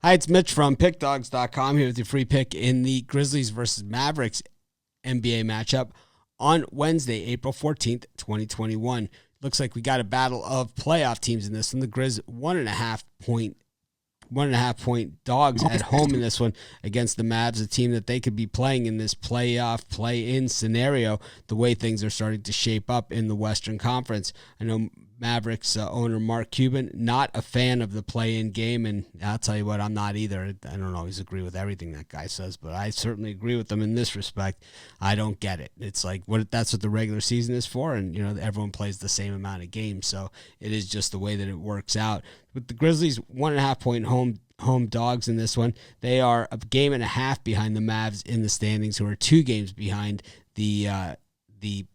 Hi, it's Mitch from pickdawgz.com here with your free pick in the Grizzlies versus Mavericks NBA matchup on Wednesday, April 14th, 2021. Looks like we got a battle of playoff teams in this one. The Grizz 1.5 point dogs at home in this one against the Mavs, a team that they could be playing in this playoff play-in scenario, the way things are starting to shape up in the Western Conference. I know Mavericks owner Mark Cuban, not a fan of the play-in game, and I'll tell you what, I'm not either. I don't always agree with everything that guy says, but I certainly agree with them in this respect. I don't get it. It's like that's what the regular season is for, and everyone plays the same amount of games, so it is just the way that it works out. With the Grizzlies 1.5 point home dogs in this one, they are a game and a half behind the Mavs in the standings, who are 2 games behind the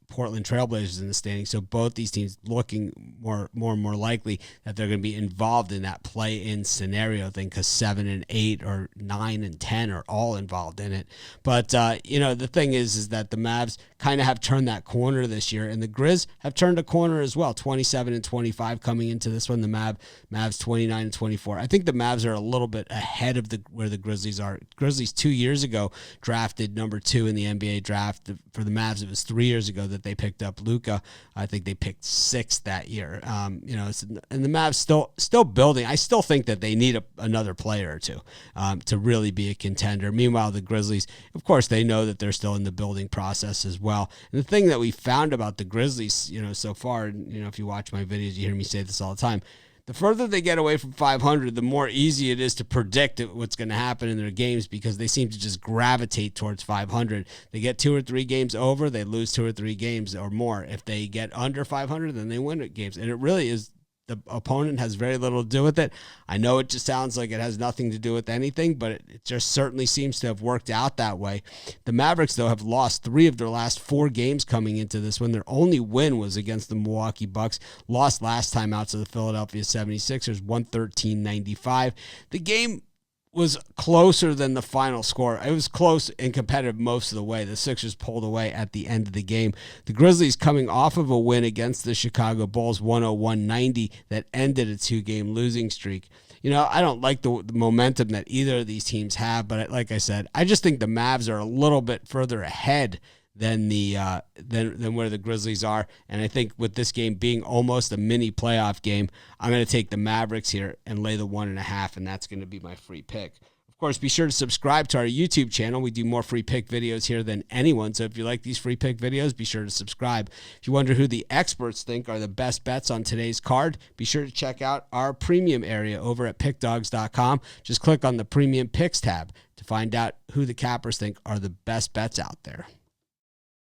Portland Trailblazers in the standings. So both these teams looking more and more likely that they're going to be involved in that play-in scenario thing, because 7 and 8 or 9 and 10 are all involved in it. But the thing is that the Mavs kind of have turned that corner this year, and the Grizz have turned a corner as well. 27 and 25 coming into this one. The Mavs 29 and 24. I think the Mavs are a little bit ahead of where the Grizzlies are. Grizzlies 2 years ago drafted number 2 in the NBA draft. For the Mavs, it was 3 years ago that they picked up Luka. I think they picked 6th that year. And the Mavs still building. I still think that they need another player or two to really be a contender. Meanwhile, the Grizzlies, of course, they know that they're still in the building process as well. And the thing that we found about the Grizzlies, so far, if you watch my videos, you hear me say this all the time. The further they get away from 500, the more easy it is to predict what's going to happen in their games, because they seem to just gravitate towards 500. They get 2 or 3 games over, they lose 2 or 3 games or more. If they get under 500, then they win games. And it really is, the opponent has very little to do with it. I know it just sounds like it has nothing to do with anything, but it just certainly seems to have worked out that way. The Mavericks, though, have lost 3 of their last 4 games coming into this one. Their only win was against the Milwaukee Bucks. Lost last time out to the Philadelphia 76ers, 113-95. The game was closer than the final score. It was close and competitive most of the way. The Sixers pulled away at the end of the game. The Grizzlies coming off of a win against the Chicago Bulls, 101-90, that ended a 2-game losing streak. I don't like the momentum that either of these teams have, but like I said, I just think the Mavs are a little bit further ahead than where the Grizzlies are. And I think with this game being almost a mini playoff game, I'm going to take the Mavericks here and lay the 1.5, and that's going to be my free pick. Of course, be sure to subscribe to our YouTube channel. We do more free pick videos here than anyone, so if you like these free pick videos, be sure to subscribe. If you wonder who the experts think are the best bets on today's card, be sure to check out our premium area over at pickdawgz.com. Just click on the Premium Picks tab to find out who the cappers think are the best bets out there.